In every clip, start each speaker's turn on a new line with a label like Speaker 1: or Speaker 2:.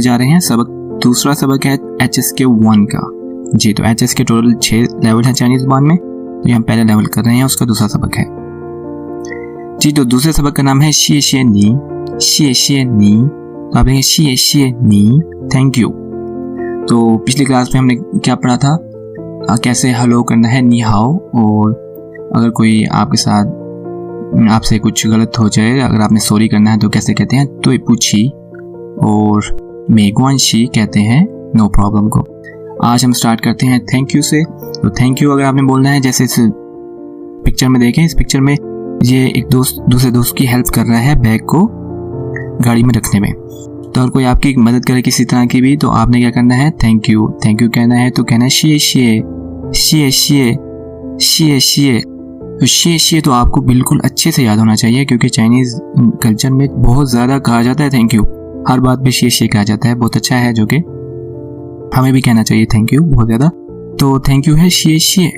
Speaker 1: जा रहे हैं सबक। दूसरा सबक है HSK 1 का। जी, तो HSK टोटल 6 लेवल है चाइनीज ज़बान में, तो हम पहले लेवल कर रहे हैं, उसका दूसरा सबक है। जी, तो दूसरे सबक का नाम है शिए शिए नी। शिए शिए नी, तो आप देखें शिए शिए नी, थैंक यू। तो पिछली क्लास में हमने क्या पढ़ा था, कैसे हेलो करना है, नी हाओ, और अगर कोई आपके साथ आपसे कुछ गलत हो जाए, अगर आपने सॉरी करना है तो कैसे कहते हैं, तो पूछी, और मेगवानशी कहते हैं नो प्रॉब्लम को। आज हम स्टार्ट करते हैं थैंक यू से। तो थैंक यू अगर आपने बोलना है, जैसे इस पिक्चर में देखें, इस पिक्चर में ये एक दोस्त दूसरे दोस्त की हेल्प कर रहा है बैग को गाड़ी में रखने में। तो अगर कोई आपकी मदद करे किसी तरह की भी, तो आपने क्या करना है, थैंक यू। थैंक यू कहना है तो कहना है शिए शिए शिए शिए शिए शिए। तो शिए शिए तो आपको बिल्कुल अच्छे से याद होना चाहिए, क्योंकि चाइनीज़ कल्चर में बहुत ज़्यादा कहा जाता है थैंक यू। हर बात पे शिए शिए कहा जाता है, बहुत अच्छा है, जो कि हमें भी कहना चाहिए थैंक यू बहुत ज़्यादा। तो थैंक यू है शिए शिए।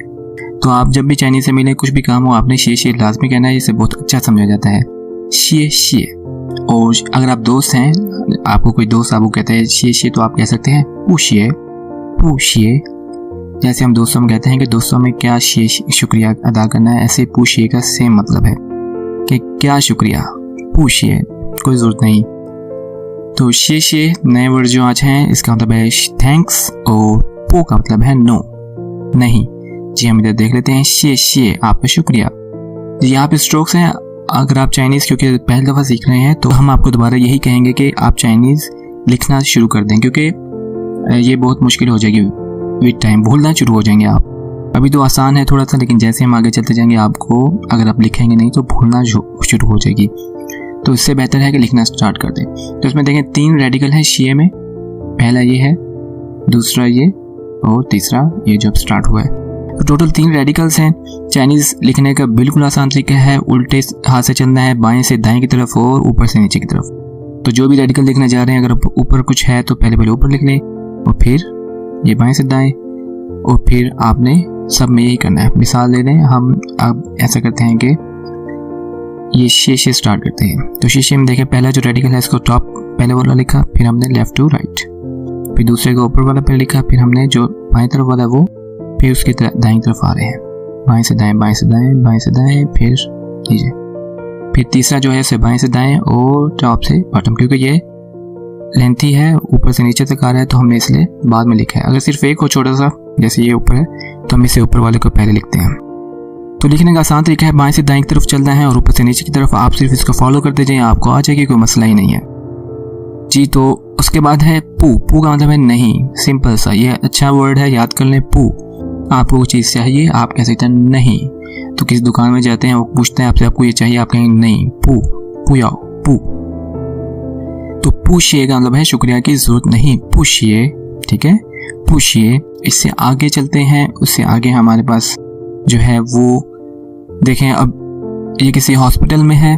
Speaker 1: तो आप जब भी चाइनीज़ से मिले, कुछ भी काम हो, आपने शिए शिए लाजमी कहना है, इससे बहुत अच्छा समझा जाता है शिए शिए। और अगर आप दोस्त हैं, आपको कोई दोस्त आपको कहता है शिए शिए, तो आप कह सकते हैं पूछिए पूछिए। जैसे हम दोस्तों में कहते हैं कि दोस्तों में क्या शुक्रिया अदा करना है, ऐसे पूछिए का सेम मतलब है कि क्या शुक्रिया, पूछिए, कोई ज़रूरत नहीं। तो शिए नए वर्ड जो आज हैं, इसका मतलब है थैंक्स, और पो का मतलब है नो, नहीं। जी, हम इधर देख लेते हैं शिए आपका शुक्रिया। जी, यहाँ पे स्ट्रोक्स हैं। अगर आप चाइनीज़ क्योंकि पहली दफ़ा सीख रहे हैं, तो हम आपको दोबारा यही कहेंगे कि आप चाइनीज़ लिखना शुरू कर दें, क्योंकि ये बहुत मुश्किल हो जाएगी विद टाइम, भूलना शुरू हो जाएंगे आप। अभी तो आसान है थोड़ा सा, लेकिन जैसे हम आगे चलते जाएंगे, आपको अगर आप लिखेंगे नहीं तो भूलना शुरू हो जाएगी। तो इससे बेहतर है कि लिखना स्टार्ट कर दें। तो इसमें देखें 3 रेडिकल हैं शिए में। पहला ये है, दूसरा ये, और तीसरा ये जो अब स्टार्ट हुआ है। तो टोटल 3 रेडिकल्स हैं। चाइनीज़ लिखने का बिल्कुल आसान तरीका है, उल्टे हाथ से चलना है, बाएं से दाएं की तरफ और ऊपर से नीचे की तरफ। तो जो भी रेडिकल लिखने जा रहे हैं, अगर ऊपर कुछ है तो पहले ऊपर लिख लें, और फिर ये बाएं से दाएं, और फिर आपने सब में यही करना है। मिसाल ले लें, हम अब ऐसा करते हैं कि ये शीशे स्टार्ट करते हैं। तो शीशे में देखें, पहला जो रेडिकल है इसको टॉप पहले वाला लिखा, फिर हमने लेफ्ट टू राइट, फिर दूसरे को ऊपर वाला पहले लिखा, फिर हमने जो बाएं तरफ वाला वो, फिर उसकी दाएं तरफ आ रहे हैं, बाएं से दाएं, बाएं से दाएं, बाएं से दाएं, फिर नीचे, फिर तीसरा जो है इसे बाएं से दाएं और टॉप से बॉटम। क्योंकि ये लेंथी है, ऊपर से नीचे तक आ रहा है, तो हमने इसलिए बाद में लिखा है। अगर सिर्फ एक हो छोटा सा, जैसे ये ऊपर है, तो हम इसे ऊपर वाले को पहले लिखते हैं। तो लिखने का आसान तरीका है, बाएं से दाएं की तरफ चलना है और ऊपर से नीचे की तरफ। आप सिर्फ इसको फॉलो करते जाइए, आपको आ जाएगी, कोई मसला ही नहीं है। जी, तो उसके बाद है पू। पू का मतलब है नहीं, सिंपल सा, ये अच्छा वर्ड है, याद कर लें। पू, आपको वो चीज़ चाहिए, आप कह सकते हैं नहीं। तो किसी दुकान में जाते हैं, वो पूछते हैं आपसे आपको ये चाहिए, आप कहेंगे नहीं, पू पूयाओ पू। तो पूछिए का मतलब है शुक्रिया की जरूरत नहीं, पूछिए, ठीक है, पूछिए। इससे आगे चलते हैं, उससे आगे हमारे पास जो है वो देखें, अब ये किसी हॉस्पिटल में है,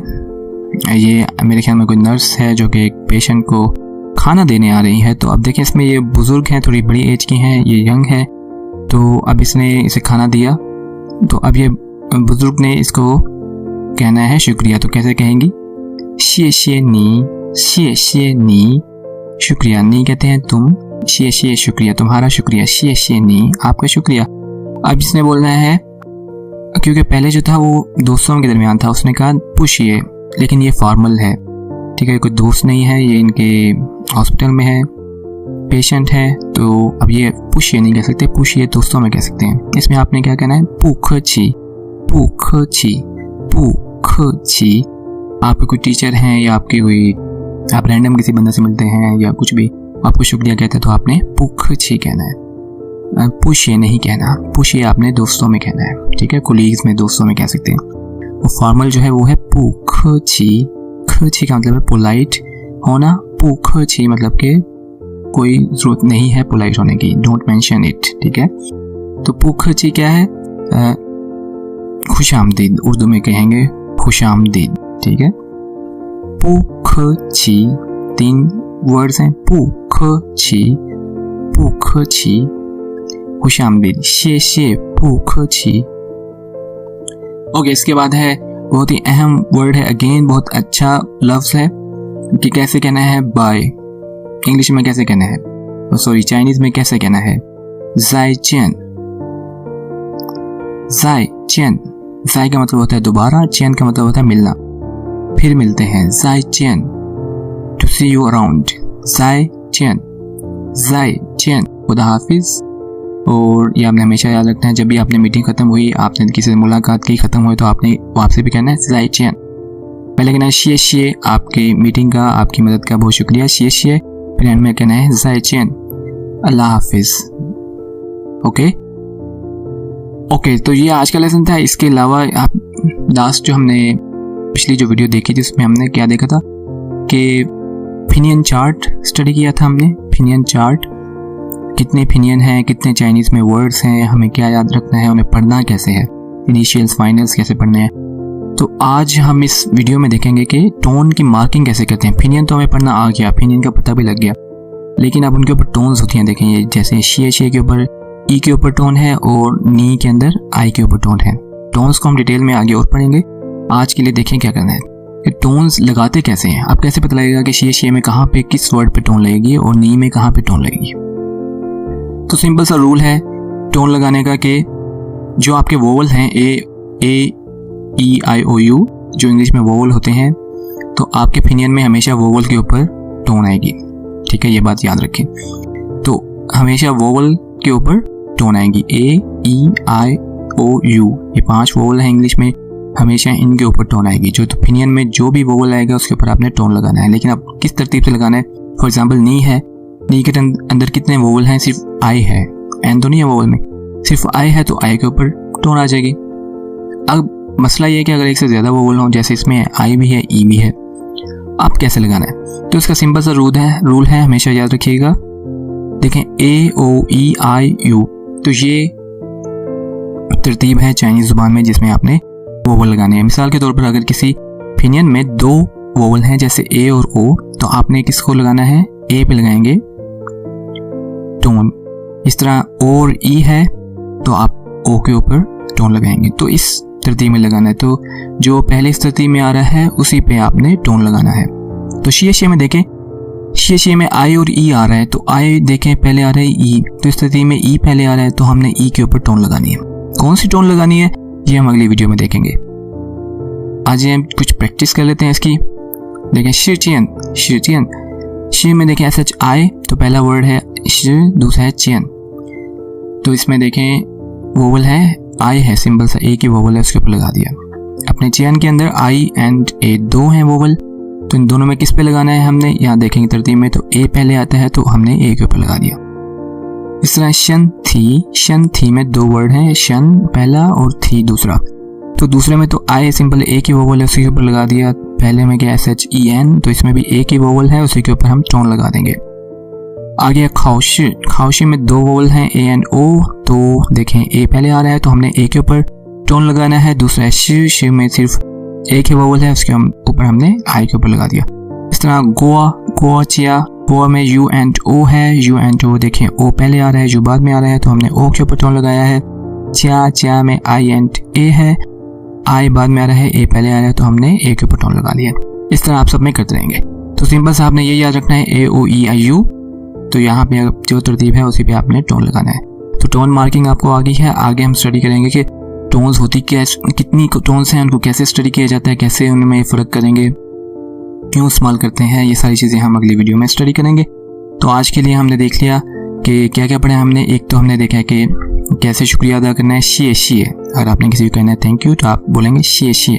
Speaker 1: ये मेरे ख्याल में कोई नर्स है जो कि एक पेशेंट को खाना देने आ रही है। तो अब देखें, इसमें ये बुजुर्ग हैं, थोड़ी बड़ी एज की हैं, ये यंग है। तो अब इसने इसे खाना दिया, तो अब ये बुजुर्ग ने इसको कहना है शुक्रिया। तो कैसे कहेंगी, शिए शिए नी, शिए शिए नी, शुक्रिया। नी कहते हैं तुम, शिए शिए शुक्रिया, तुम्हारा शुक्रिया, शिए शिए नी, आपका शुक्रिया। अब इसने बोलना है, क्योंकि पहले जो था वो दोस्तों के दरमियान था, उसने कहा पूछिए, लेकिन ये फॉर्मल है, ठीक है, कोई दोस्त नहीं है, ये इनके हॉस्पिटल में है, पेशेंट है। तो अब ये पूछिए नहीं कह सकते, पूछिए दोस्तों में कह सकते हैं। इसमें आपने क्या कहना है, पूखची पूखची पूखची। आपके कोई टीचर हैं या आपके कोई, आप रैंडम किसी बंदे से मिलते हैं या कुछ भी, आपको शुक्रिया कहते हैं, तो आपने पूखची कहना है, पूछिए नहीं कहना। पूछिए आपने दोस्तों में कहना है, ठीक है, कोलीग्स में, दोस्तों में कह सकते हैं। वो फॉर्मल जो है वो है पूखची। खची का मतलब है पोलाइट होना, पूखची मतलब कि कोई जरूरत नहीं है पोलाइट होने की, डोंट मेंशन इट, ठीक है। तो पूखची क्या है, खुशामदीद, उर्दू में कहेंगे खुशामदीद, ठीक है। पूखची 3 वर्ड्स हैं, पूखची पूखची, खुशामदीद, शेशे पूखची। ओके, इसके बाद है बहुत ही अहम वर्ड है, अगेन बहुत अच्छा लफ्ज है कि कैसे कहना है बाय। इंग्लिश में कैसे कहना है, सॉरी चाइनीज में कैसे कहना है, ज़ाइचियन। ज़ाइचियन, ज़ाइ का मतलब होता है दोबारा, चियन का मतलब होता है मिलना, फिर मिलते हैं, ज़ाइचियन, टू सी यू अराउंड, ज़ाइचियन, ज़ाइचियन, खुदा हाफिज। और ये आपने हमेशा याद रखना है, जब भी आपने मीटिंग खत्म हुई, आपने किसी से मुलाकात की, खत्म हुई, तो आपने आपसे भी कहना है ज़ाइचियन। पहले कहना है शिए शिए, आपकी मीटिंग का, आपकी मदद का बहुत शुक्रिया, शिए शिए। फिर एंड में कहना है ज़ाइचियन, अल्लाह हाफिज। ओके, तो ये आज का लेसन था। इसके अलावा आप लास्ट जो हमने पिछली जो वीडियो देखी थी उसमें हमने क्या देखा था कि फिनियन चार्ट स्टडी किया था हमने। फिनियन चार्ट, कितने फिनियन हैं, कितने चाइनीज़ में वर्ड्स हैं, हमें क्या याद रखना है, उन्हें पढ़ना कैसे है, इनिशियल्स फाइनल्स कैसे पढ़ने हैं। तो आज हम इस वीडियो में देखेंगे कि टोन की मार्किंग कैसे करते हैं। फिनियन तो हमें पढ़ना आ गया, फिनियन का पता भी लग गया, लेकिन अब उनके ऊपर टोन्स होती हैं। देखें, ये जैसे शिए शिए के ऊपर ई के ऊपर टोन है और नी के अंदर आई के ऊपर टोन है। टोन्स को हम डिटेल में आगे और पढ़ेंगे। आज के लिए देखें क्या करना है कि टोन्स लगाते कैसे हैं। अब कैसे पता लगेगा कि शिए शिए में कहाँ पे किस वर्ड पे टोन लगेगी और नी में कहाँ पे टोन लगेगी। तो सिंपल सा रूल है टोन लगाने का कि जो आपके वोवल हैं ए ई आई ओ यू, जो इंग्लिश में वोवल होते हैं, तो आपके फिनियन में हमेशा वोवल के ऊपर टोन आएगी। ठीक है, ये बात याद रखें। तो हमेशा वोवल के ऊपर टोन आएगी, ए ई आई ओ यू, ये 5 वोवल हैं इंग्लिश में, हमेशा इनके ऊपर टोन आएगी। जो तो फिनियन में जो भी वोवल आएगा उसके ऊपर आपने टोन लगाना है। लेकिन अब किस तरतीब से लगाना है। फॉर एग्जांपल नी है, नी के अंदर कितने वोवल हैं, सिर्फ आई है, एन तो नहीं है वोवल में, सिर्फ आई है, तो आई के ऊपर टोन आ जाएगी। अब मसला ये है कि अगर एक से ज़्यादा वोवल हो, जैसे इसमें आई भी है, ई भी है, आप कैसे लगाना है। तो इसका सिंपल सा रूल है, हमेशा याद रखिएगा। देखें, ए ओ ई आई यू, तो ये तरतीब है चाइनीज जुबान में जिसमें आपने वोवल लगाने हैं। मिसाल के तौर पर अगर किसी फिनियन में 2 वोवल हैं, जैसे ए और ओ, तो आपने किसको लगाना है, ए पे लगाएंगे टोन। इस तरह ओ और ई है तो आप ओ के ऊपर टोन लगाएंगे। तो इस तरतीब में लगाना है। तो जो पहले इस तरतीब में आ रहा है उसी पे आपने टोन लगाना है। तो शिए शिए में देखें, शिए शिए में आई और ई आ रहा है, तो आई देखें पहले आ रहा है ई, तो इस तरतीब में ई पहले आ रहा है, तो हमने ई के ऊपर टोन लगानी है। कौन सी टोन लगानी है ये हम अगली वीडियो में देखेंगे। आज हम कुछ प्रैक्टिस कर लेते हैं इसकी। देखें, शिचियन, शिचियन, शी में देखें एस एच आई, तो पहला वर्ड है शी, दूसरा है चियन। तो इसमें देखें वोवल है, आई है, सिंपल सा ए की वोवल है, उसके ऊपर लगा दिया। अपने चियन के अंदर आई एंड ए 2 हैं वोवल, तो इन दोनों में किस पे लगाना है हमने, यहाँ देखेंगे तरतीब में, तो ए पहले आता है तो हमने ए के ऊपर लगा दिया। इस तरह शन थी में 2 वर्ड हैं, शन पहला और थी दूसरा। तो दूसरे में तो आई सिंपल ए की वोवल है, उसी के ऊपर लगा दिया। पहले में क्या एस एच ई एन, तो इसमें भी ए की वोवल है, उसी के ऊपर हम टोन लगा देंगे। आगे खाओशी, खाओशी में 2 वोवल हैं, ए एंड ओ, तो देखें ए पहले आ रहा है तो हमने ए के ऊपर टोन लगाना है। दूसरा है शी में सिर्फ ए की वोवल है, उसके ऊपर हमने आई के ऊपर लगा दिया। इस तरह गोवा चिया, गोवा में यू एंड ओ है, यू एंड ओ देखें ओ पहले आ रहा है, यू बाद में आ रहा है, तो हमने ओ के ऊपर टोन लगाया है। चिया में आई एंड ए है, आई बाद में आ रहा है, ए पहले आ रहा है, तो हमने ए के ऊपर टोन लगा लिया। इस तरह आप सब में करते रहेंगे। तो सिंपल सा आपने ये याद रखना है, ए ओ ई आई यू, तो यहाँ पे जो तरतीब है उसी पे आपने टोन लगाना है। तो टोन मार्किंग आपको आ गई है। आगे हम स्टडी करेंगे कि टोन्स होती क्या, कितनी टोन्स हैं, उनको कैसे स्टडी किया जाता है, कैसे उनमें फ़र्क करेंगे, क्यों इस्तेमाल करते हैं, ये सारी चीज़ें हम अगली वीडियो में स्टडी करेंगे। तो आज के लिए हमने देख लिया कि क्या क्या पढ़ा हमने। एक तो हमने देखा है कि कैसे शुक्रिया अदा करना है, शिए शिए, अगर आपने किसी को कहना है थैंक यू तो आप बोलेंगे शिए शिए।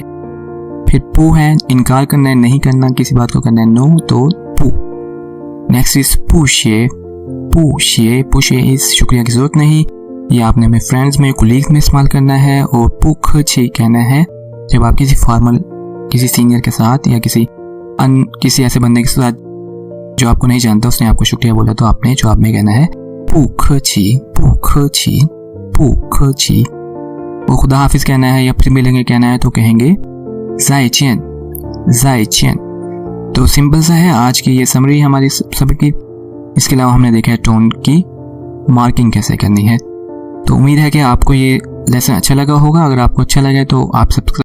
Speaker 1: फिर पू है, इनकार करना है, नहीं करना, किसी बात को करना है नो, तो पू। नेक्स्ट इज पूशिए, पूशिए इस शुक्रिया की जरूरत नहीं, ये आपने अपने फ्रेंड्स में, कोलीग्स में इस्तेमाल करना है। और पुख छी कहना है जब आप किसी फॉर्मल, किसी सीनियर के साथ या किसी ऐसे बंदे के साथ जो आपको नहीं जानता, उसने आपको शुक्रिया बोला, तो आपने जवाब में कहना है पुख छी। वो खुदा हाफिज कहना है या फिर मिलेंगे कहना है तो कहेंगे ज़ाइचियन। तो सिंपल सा है आज की ये समरी हमारी सबकी। इसके अलावा हमने देखा है टोन की मार्किंग कैसे करनी है। तो उम्मीद है कि आपको ये लेसन अच्छा लगा होगा। अगर आपको अच्छा लगे तो आप सब्सक्राइब